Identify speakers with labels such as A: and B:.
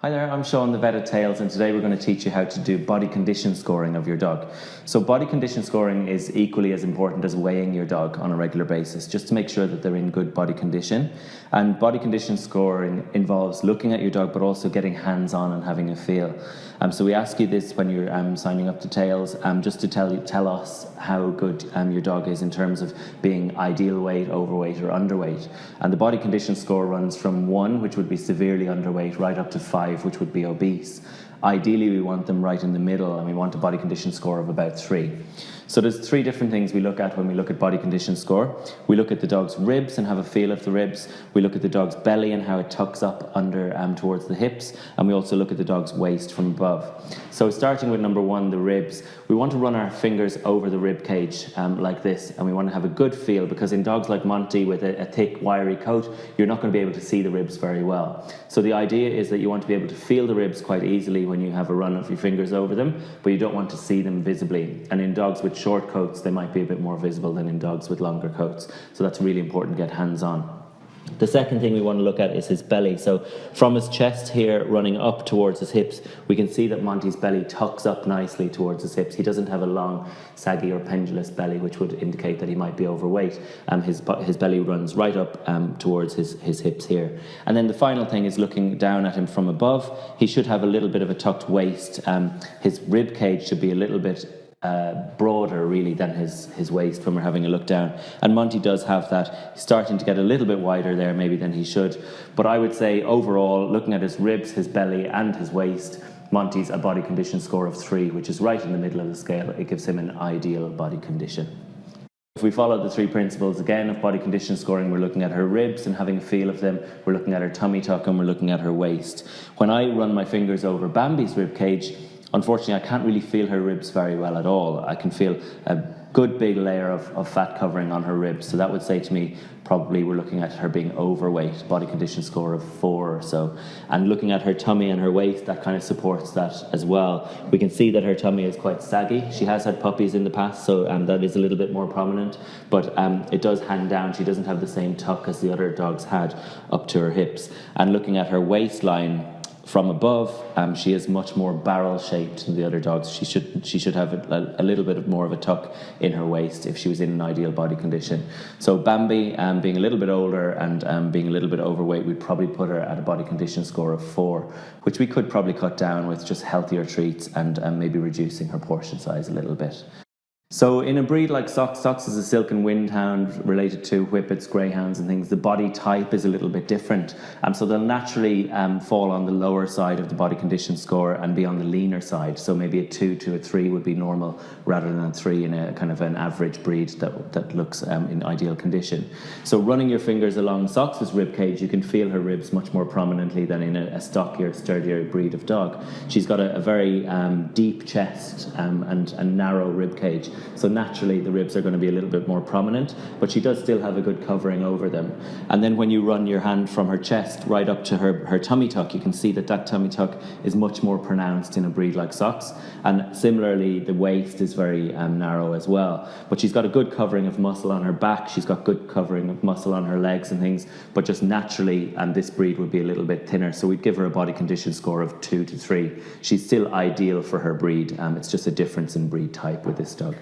A: Hi there, I'm Sean, the vet at Tails, and today we're going to teach you how to do body condition scoring of your dog. So body condition scoring is equally as important as weighing your dog on a regular basis, just to make sure that they're in good body condition. And body condition scoring involves looking at your dog, but also getting hands-on and having a feel. So we ask you this when you're signing up to Tails, just to tell us how good your dog is in terms of being ideal weight, overweight or underweight. And the body condition score runs from 1, which would be severely underweight, right up to 5, which would be obese. Ideally, we want them right in the middle, and we want a body condition score of about 3. So there's 3 different things we look at when we look at body condition score. We look at the dog's ribs and have a feel of the ribs. We look at the dog's belly and how it tucks up under towards the hips. And we also look at the dog's waist from above. So starting with number 1, the ribs, we want to run our fingers over the rib cage like this. And we want to have a good feel, because in dogs like Monty with a thick, wiry coat, you're not going to be able to see the ribs very well. So the idea is that you want to be able to feel the ribs quite easily when you have a run of your fingers over them, but you don't want to see them visibly. And in dogs with short coats, they might be a bit more visible than in dogs with longer coats. So that's really important to get hands-on. The second thing we want to look at is his belly. So from his chest here running up towards his hips, we can see that Monty's belly tucks up nicely towards his hips. He doesn't have a long, saggy or pendulous belly, which would indicate that he might be overweight. His belly runs right up towards his hips here. And then the final thing is looking down at him from above. He should have a little bit of a tucked waist. His rib cage should be a little bit broader really than his waist when we're having a look down, and Monty does have that. He's starting to get a little bit wider there maybe than he should, but I would say overall, looking at his ribs, his belly and his waist, Monty's a body condition score of 3, which is right in the middle of the scale. It gives him an ideal body condition. If we follow the 3 principles again of body condition scoring, we're looking at her ribs and having a feel of them, we're looking at her tummy tuck, and we're looking at her waist. When I run my fingers over Bambi's rib cage, unfortunately, I can't really feel her ribs very well at all. I can feel a good big layer of fat covering on her ribs. So that would say to me, probably we're looking at her being overweight, body condition score of 4 or so. And looking at her tummy and her waist, that kind of supports that as well. We can see that her tummy is quite saggy. She has had puppies in the past, so that is a little bit more prominent. But it does hang down. She doesn't have the same tuck as the other dogs had up to her hips. And looking at her waistline, from above, she is much more barrel-shaped than the other dogs. She should have a little bit more of a tuck in her waist if she was in an ideal body condition. So Bambi, being a little bit older and being a little bit overweight, we'd probably put her at a body condition score of 4, which we could probably cut down with just healthier treats and maybe reducing her portion size a little bit. So in a breed like Sox is a silk and windhound related to whippets, greyhounds and things. The body type is a little bit different. So they'll naturally fall on the lower side of the body condition score and be on the leaner side. So maybe a 2 to a 3 would be normal rather than a 3 in a kind of an average breed that looks in ideal condition. So running your fingers along Sox's rib cage, you can feel her ribs much more prominently than in a stockier, sturdier breed of dog. She's got a very deep chest and narrow rib cage. So naturally the ribs are going to be a little bit more prominent, but she does still have a good covering over them. And then when you run your hand from her chest right up to her tummy tuck, you can see that tummy tuck is much more pronounced in a breed like Sox. And similarly, the waist is very narrow as well. But she's got a good covering of muscle on her back. She's got good covering of muscle on her legs and things, but just naturally, this breed would be a little bit thinner. So we'd give her a body condition score of 2 to 3. She's still ideal for her breed. It's just a difference in breed type with this dog.